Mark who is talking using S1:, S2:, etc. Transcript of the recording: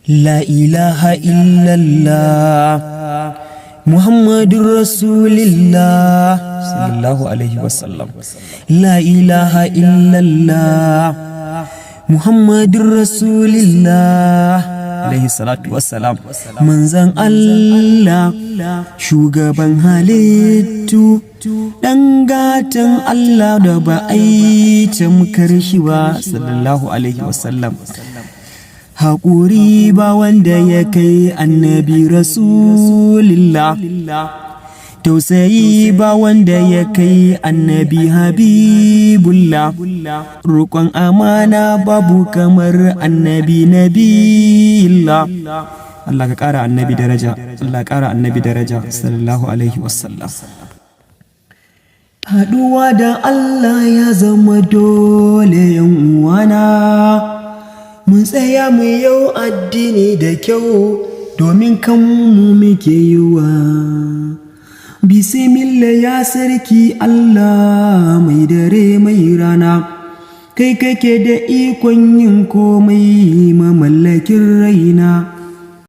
S1: La ilaha illallah Muhammadur Rasulullah sallallahu alaihi wasallam. La ilaha illallah Muhammadur Rasulullah alaihi salatu wassalam. Manzan Allah, shugaban halittu, dan gatan Allah da ba a yi tamkar shi ba sallallahu alaihi wasallam. Haƙuri ba wanda ya kai annabi Rasulullah, tausayi ba wanda ya kai annabi Habibullah, roƙon amana babu kamar annabi Nabiyullah. Allah ka ƙara annabi daraja, Allah ƙara annabi daraja sallallahu alaihi wasallam. Haɗuwa da Allah ya zama dole yan uwana, mun tsaya mu yau addini da kyau domin kanmu muke yiwa. Bismillah ya sarki Allah mai dare mai rana, kai kake da ikon yin komai mamallakin raina.